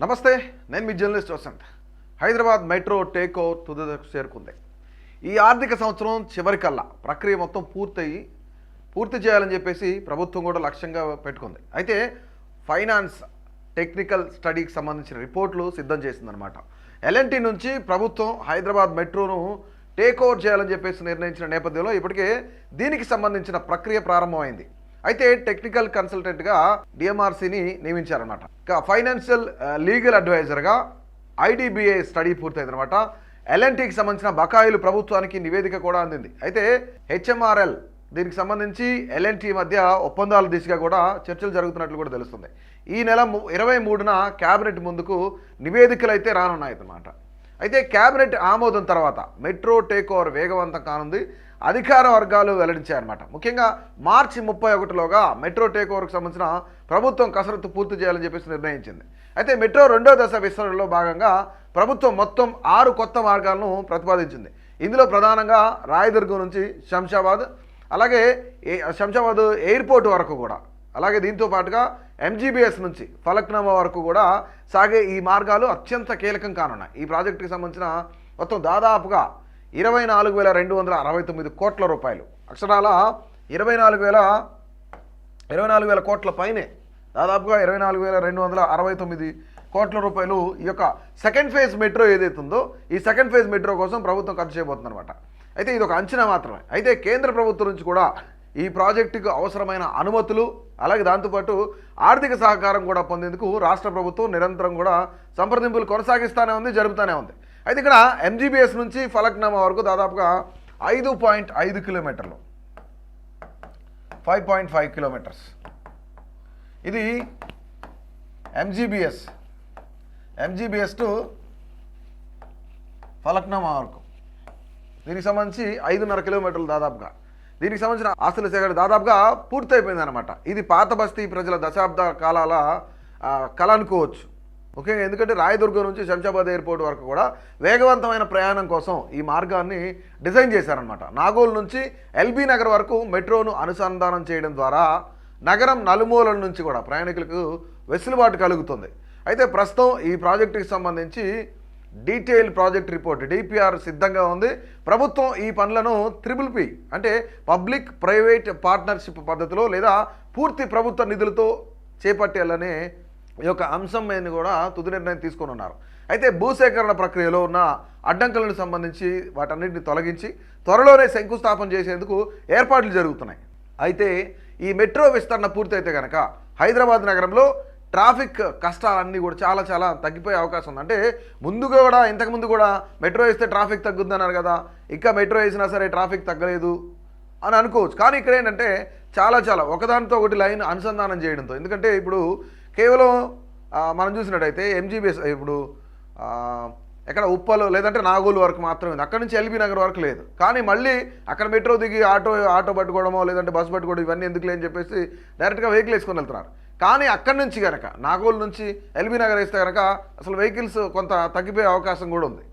నమస్తే, నేను మీ journalist Vasanth. Hyderabad metro take over తుదకు చేరుకుంది. ఈ ఆర్థిక సంవత్సరం చివరికల్లా ప్రక్రియ మొత్తం పూర్తి చేయాలని చెప్పేసి ప్రభుత్వం కూడా లక్ష్యంగా పెట్టుకుంది. అయితే ఫైనాన్స్ టెక్నికల్ స్టడీకి సంబంధించిన రిపోర్ట్లు సిద్ధం చేసిందనమాట. ఎల్ఎన్టీ నుంచి ప్రభుత్వం హైదరాబాద్ మెట్రోను టేక్ ఓవర్ చేయాలని చెప్పేసి నిర్ణయించిన నేపథ్యంలో ఇప్పటికే దీనికి సంబంధించిన ప్రక్రియ ప్రారంభమైంది. అయితే టెక్నికల్ కన్సల్టెంట్గా డిఎంఆర్సీని నియమించారనమాట. ఇక ఫైనాన్షియల్ లీగల్ అడ్వైజర్గా ఐడిబిఐ స్టడీ పూర్తయిందనమాట. ఎల్ఎన్టీకి సంబంధించిన బకాయిలు ప్రభుత్వానికి నివేదిక కూడా అందింది. అయితే హెచ్ఎంఆర్ఎల్ దీనికి సంబంధించి ఎల్ఎన్టీ మధ్య ఒప్పందాల దిశగా కూడా చర్చలు జరుగుతున్నట్లు కూడా తెలుస్తుంది. ఈ నెల 23న క్యాబినెట్ ముందుకు నివేదికలు అయితే రానున్నాయన్నమాట. అయితే క్యాబినెట్ ఆమోదం తర్వాత మెట్రో టేక్ ఓవర్ వేగవంతం కానుంది అధికార వర్గాలు వెల్లడించాయన్నమాట. ముఖ్యంగా మార్చి 31లోగా మెట్రో టేక్ ఓవర్కి సంబంధించిన ప్రభుత్వం కసరత్తు పూర్తి చేయాలని చెప్పేసి నిర్ణయించింది. అయితే మెట్రో 2వ దశ విస్తరణలో భాగంగా ప్రభుత్వం మొత్తం 6 కొత్త మార్గాలను ప్రతిపాదించింది. ఇందులో ప్రధానంగా రాయదుర్గం నుంచి శంషాబాద్, అలాగే శంషాబాద్ ఎయిర్పోర్ట్ వరకు కూడా, అలాగే దీంతో పాటుగా ఎంజీబీఎస్ నుంచి ఫలక్నామా వరకు కూడా సాగే ఈ మార్గాలు అత్యంత కీలకం కానున్నాయి. ఈ ప్రాజెక్టుకి సంబంధించిన మొత్తం దాదాపుగా 24,269 కోట్ల రూపాయలు, అక్షరాల 24,000 కోట్ల పైనే, దాదాపుగా 24,269 కోట్ల రూపాయలు ఈ యొక్క సెకండ్ ఫేజ్ మెట్రో ఏదైతే ఉందో ఈ సెకండ్ ఫేజ్ మెట్రో కోసం ప్రభుత్వం ఖర్చు చేయబోతుంది అనమాట. అయితే ఇది ఒక అంచనా మాత్రమే. అయితే కేంద్ర ప్రభుత్వం నుంచి కూడా ఈ ప్రాజెక్టుకు అవసరమైన అనుమతులు, అలాగే దాంతోపాటు ఆర్థిక సహకారం కూడా పొందేందుకు రాష్ట్ర ప్రభుత్వం నిరంతరం కూడా సంప్రదింపులు కొనసాగిస్తూనే ఉంది, జరుపుతూనే ఉంది. అయితే ఇక్కడ ఎంజీబీఎస్ నుంచి ఫలక్నామా వరకు దాదాపుగా 5.5 కిలోమీటర్లు, 5.5 కిలోమీటర్స్. ఇది ఎంజీబీఎస్ టు ఫలక్నామా వరకు. దీనికి సంబంధించి 5.5 కిలోమీటర్లు దాదాపుగా. దీనికి సంబంధించిన ఆస్తుల సేకరణ దాదాపుగా పూర్తయిపోయింది అనమాట. ఇది పాత బస్తీ ప్రజల దశాబ్ద కాలాల కళ అనుకోవచ్చు. ముఖ్యంగా ఎందుకంటే రాయదుర్గం నుంచి శంషాబాద్ ఎయిర్పోర్ట్ వరకు కూడా వేగవంతమైన ప్రయాణం కోసం ఈ మార్గాన్ని డిజైన్ చేశారనమాట. నాగోల్ నుంచి ఎల్బీ నగర్ వరకు మెట్రోను అనుసంధానం చేయడం ద్వారా నగరం నలుమూలల నుంచి కూడా ప్రయాణికులకు వెసులుబాటు కలుగుతుంది. అయితే ప్రస్తుతం ఈ ప్రాజెక్టుకి సంబంధించి డీటెయిల్ ప్రాజెక్ట్ రిపోర్ట్ డిపిఆర్ సిద్ధంగా ఉంది. ప్రభుత్వం ఈ పనులను PPP అంటే పబ్లిక్ ప్రైవేట్ పార్ట్నర్షిప్ పద్ధతిలో లేదా పూర్తి ప్రభుత్వ నిధులతో చేపట్టాలనే ఈ యొక్క అంశం మీద కూడా తుది నిర్ణయం తీసుకొని ఉన్నారు. అయితే భూసేకరణ ప్రక్రియలో ఉన్న అడ్డంకులను సంబంధించి వాటన్నిటిని తొలగించి త్వరలోనే శంకుస్థాపన చేసేందుకు ఏర్పాట్లు జరుగుతున్నాయి. అయితే ఈ మెట్రో విస్తరణ పూర్తయితే కనుక హైదరాబాద్ నగరంలో ట్రాఫిక్ కష్టాలన్నీ కూడా చాలా తగ్గిపోయే అవకాశం ఉంది. అంటే ముందుగా కూడా ఇంతకుముందు కూడా మెట్రో వేస్తే ట్రాఫిక్ తగ్గుద్దన్నారు కదా, ఇంకా మెట్రో వేసినా సరే ట్రాఫిక్ తగ్గలేదు అని అనుకోవచ్చు. కానీ ఇక్కడ ఏంటంటే చాలా ఒకదానితో ఒకటి లైన్ అనుసంధానం చేయడంతో, ఎందుకంటే ఇప్పుడు కేవలం మనం చూసినట్టయితే ఎంజీబీఎస్ ఇప్పుడు ఎక్కడ ఉప్పలు లేదంటే నాగోలు వరకు మాత్రమే ఉంది, అక్కడ నుంచి ఎల్బీ నగర్ వరకు లేదు. కానీ మళ్ళీ అక్కడ మెట్రో దిగి ఆటో పట్టుకోవడమో లేదంటే బస్సు పట్టుకోవడం ఇవన్నీ ఎందుకు లేని చెప్పేసి డైరెక్ట్గా వెహికల్ వేసుకొని వెళ్తున్నారు. కానీ అక్కడి నుంచి కనుక నాగోల్ నుంచి ఎల్బీ నగర్ వేస్తే కనుక అసలు వెహికల్స్ కొంత తగ్గిపోయే అవకాశం కూడా ఉంది,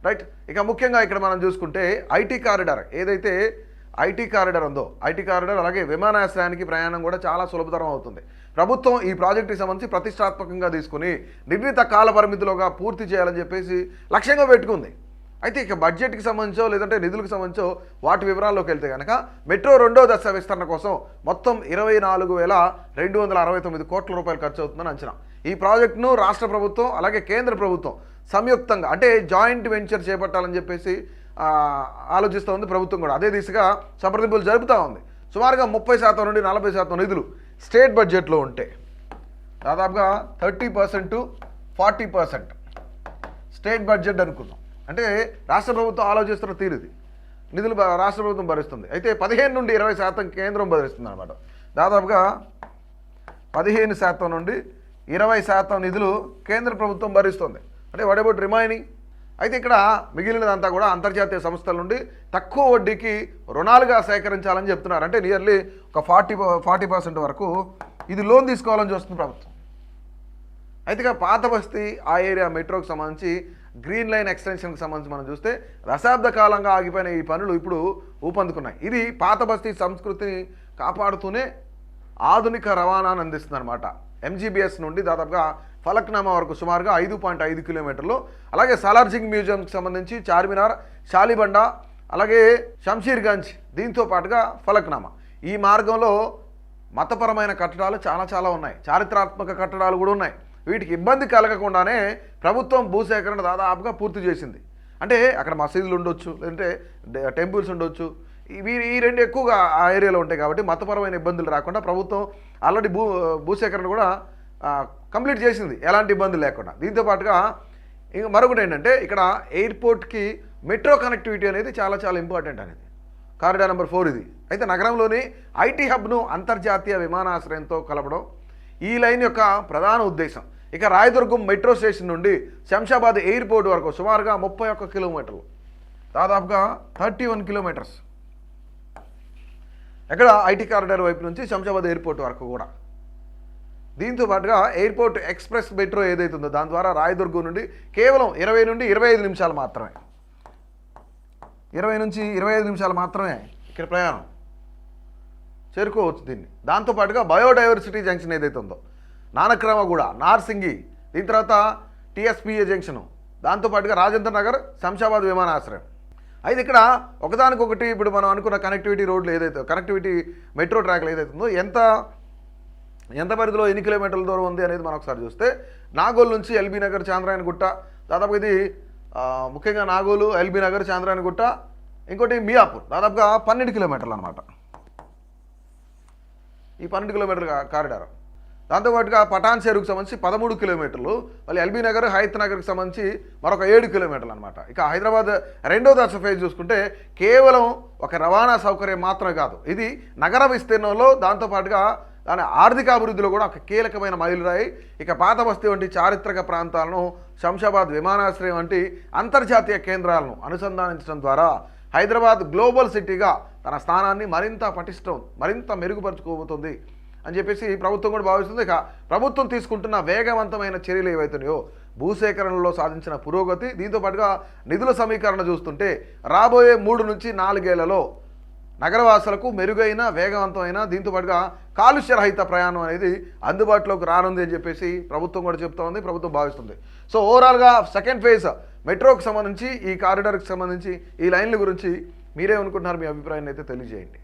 రైట్. ఇక ముఖ్యంగా ఇక్కడ మనం చూసుకుంటే ఐటీ కారిడార్ ఏదైతే ఐటీ కారిడార్ ఉందో, ఐటీ కారిడార్ అలాగే విమానాశ్రయానికి ప్రయాణం కూడా చాలా సులభతరం అవుతుంది. ప్రభుత్వం ఈ ప్రాజెక్టుకి సంబంధించి ప్రతిష్టాత్మకంగా తీసుకుని నిర్ణీత కాల పరిమితిలోగా పూర్తి చేయాలని చెప్పేసి లక్ష్యంగా పెట్టుకుంది. అయితే ఇక బడ్జెట్కి సంబంధించో లేదంటే నిధులకు సంబంధించో వాటి వివరాల్లోకి వెళ్తే కనుక మెట్రో 2వ దశ విస్తరణ కోసం మొత్తం 24,269 కోట్ల రూపాయలు ఖర్చు అవుతుందని అంచనా. ఈ ప్రాజెక్టును రాష్ట్ర ప్రభుత్వం అలాగే కేంద్ర ప్రభుత్వం సంయుక్తంగా అంటే జాయింట్ వెంచర్ చేపట్టాలని చెప్పేసి ఆలోచిస్తోంది ప్రభుత్వం కూడా. అదే దిశగా సంప్రదింపులు జరుపుతూ ఉంది. సుమారుగా 30% నుండి 40% నిధులు స్టేట్ బడ్జెట్లో ఉంటే దాదాపుగా 30% to 40% స్టేట్ బడ్జెట్ అనుకుందాం. అంటే రాష్ట్ర ప్రభుత్వం ఆలోచిస్తున్న తీరుది, నిధులు రాష్ట్ర ప్రభుత్వం భరిస్తుంది. అయితే 15 నుండి 20% కేంద్రం భరిస్తుంది అనమాట. దాదాపుగా 15% నుండి 20% నిధులు కేంద్ర ప్రభుత్వం భరిస్తుంది. అంటే వాట్ అబౌట్ రిమైనింగ్? అయితే ఇక్కడ మిగిలినదంతా కూడా అంతర్జాతీయ సంస్థల నుండి తక్కువ వడ్డీకి రుణాలుగా సేకరించాలని చెప్తున్నారు. అంటే నియర్లీ ఒక 40% వరకు ఇది లోన్ తీసుకోవాలని చూస్తుంది ప్రభుత్వం. అయితే ఇక పాత బస్తీ ఆ ఏరియా మెట్రోకి సంబంధించి గ్రీన్ లైన్ ఎక్స్టెన్షన్కి సంబంధించి మనం చూస్తే దశాబ్ద కాలంగా ఆగిపోయిన ఈ పనులు ఇప్పుడు ఊపందుకున్నాయి. ఇది పాత బస్తీ సంస్కృతిని కాపాడుతూనే ఆధునిక రవాణాను అందిస్తుంది అనమాట. ఎంజీబీఎస్ నుండి దాదాపుగా ఫలక్నామా వరకు సుమారుగా 5.5 కిలోమీటర్లు. అలాగే సాలార్జింగ్ మ్యూజియంకి సంబంధించి చార్మినార్, షాలిబండ, అలాగే షంషీర్గంజ్, దీంతో పాటుగా ఫలక్నామా. ఈ మార్గంలో మతపరమైన కట్టడాలు చాలా ఉన్నాయి, చారిత్రాత్మక కట్టడాలు కూడా ఉన్నాయి. వీటికి ఇబ్బంది కలగకుండానే ప్రభుత్వం భూసేకరణ దాదాపుగా పూర్తి చేసింది. అంటే అక్కడ మసీదులు ఉండొచ్చు, లేదంటే టెంపుల్స్ ఉండొచ్చు, ఈ రెండు ఎక్కువగా ఆ ఏరియాలో ఉంటాయి. కాబట్టి మతపరమైన ఇబ్బందులు రాకుండా ప్రభుత్వం ఆల్రెడీ భూసేకరణ కూడా కంప్లీట్ చేసింది, ఎలాంటి ఇబ్బందులు లేకుండా. దీంతో పాటుగా ఇంకా మరొకటి ఏంటంటే ఇక్కడ ఎయిర్పోర్ట్కి మెట్రో కనెక్టివిటీ అనేది చాలా ఇంపార్టెంట్ అనేది. కారిడార్ నెంబర్ 4 ఇది. అయితే నగరంలోని ఐటీ హబ్ను అంతర్జాతీయ విమానాశ్రయంతో కలపడం ఈ లైన్ యొక్క ప్రధాన ఉద్దేశం. ఇక రాయదుర్గం మెట్రో స్టేషన్ నుండి శంషాబాద్ ఎయిర్పోర్ట్ వరకు సుమారుగా 31 కిలోమీటర్లు, దాదాపుగా 31 కిలోమీటర్స్. ఎక్కడ ఐటీ కారిడార్ వైపు నుంచి శంషాబాద్ ఎయిర్పోర్ట్ వరకు కూడా. దీంతో పాటుగా ఎయిర్పోర్ట్ ఎక్స్ప్రెస్ మెట్రో ఏదైతే ఉందో దాని ద్వారా రాయదుర్గం నుండి కేవలం 20 నుండి 25 నిమిషాలు మాత్రమే, 20 నుంచి 25 నిమిషాలు మాత్రమే ఇక్కడ ప్రయాణం చేరుకోవచ్చు దీన్ని. దాంతోపాటుగా బయోడైవర్సిటీ జంక్షన్ ఏదైతే ఉందో, నానక్రమగూడ, నార్సింగి, దీని తర్వాత టీఎస్పీఏ జంక్షను, దాంతోపాటుగా రాజేంద్ర నగర్, శంషాబాద్ విమానాశ్రయం. అయితే ఇక్కడ ఒకదానికొకటి ఇప్పుడు మనం అనుకున్న కనెక్టివిటీ రోడ్లు ఏదైతే, కనెక్టివిటీ మెట్రో ట్రాక్లు ఏదైతే ఉందో ఎంత పరిధిలో ఎన్ని కిలోమీటర్ల దూరం ఉంది అనేది మనం ఒకసారి చూస్తే, నాగోల్ నుంచి ఎల్బీ నగర్, చాంద్రాయణగుట్ట, దాదాపుగా ఇది ముఖ్యంగా నాగోలు, ఎల్బీ నగర్, చాంద్రాయణగుట్ట, ఇంకోటి మియాపూర్, దాదాపుగా 12 కిలోమీటర్లు అనమాట ఈ 12 కిలోమీటర్ల కారిడార్. దాంతోపాటుగా పటాన్ చెరువుకు సంబంధించి 13 కిలోమీటర్లు, మళ్ళీ ఎల్బీ నగర్, హయత్ నగర్కి సంబంధించి మరొక 7 కిలోమీటర్లు అనమాట. ఇక హైదరాబాద్ రెండో దశ ఫేజ్ చూసుకుంటే కేవలం ఒక రవాణా సౌకర్యం మాత్రమే కాదు, ఇది నగర విస్తీర్ణంలో దాంతోపాటుగా దాని ఆర్థిక అభివృద్ధిలో కూడా ఒక కీలకమైన మైలురాయి. ఇక పాత బస్తీ వంటి చారిత్రక ప్రాంతాలను శంషాబాద్ విమానాశ్రయం వంటి అంతర్జాతీయ కేంద్రాలను అనుసంధానించడం ద్వారా హైదరాబాద్ గ్లోబల్ సిటీగా తన స్థానాన్ని మరింత మెరుగుపరుచుకోబోతుంది అని చెప్పేసి ప్రభుత్వం కూడా భావిస్తుంది. ఇక ప్రభుత్వం తీసుకుంటున్న వేగవంతమైన చర్యలు ఏవైతున్నాయో, భూసేకరణలో సాధించిన పురోగతి, దీంతోపాటుగా నిధుల సమీకరణ చూస్తుంటే రాబోయే 3 నుంచి 4 ఏళ్లలో నగరవాసులకు మెరుగైన, వేగవంతమైన, దీంతోపాటుగా కాలుష్యరహిత ప్రయాణం అనేది అందుబాటులోకి రానుంది అని చెప్పేసి ప్రభుత్వం కూడా చెప్తా ఉంది, ప్రభుత్వం భావిస్తుంది. సో ఓవరాల్గా సెకండ్ ఫేజ్ మెట్రోకి సంబంధించి, ఈ కారిడార్కి సంబంధించి, ఈ లైన్ల గురించి మీరేమనుకుంటున్నారు, మీ అభిప్రాయాన్ని అయితే తెలియజేయండి.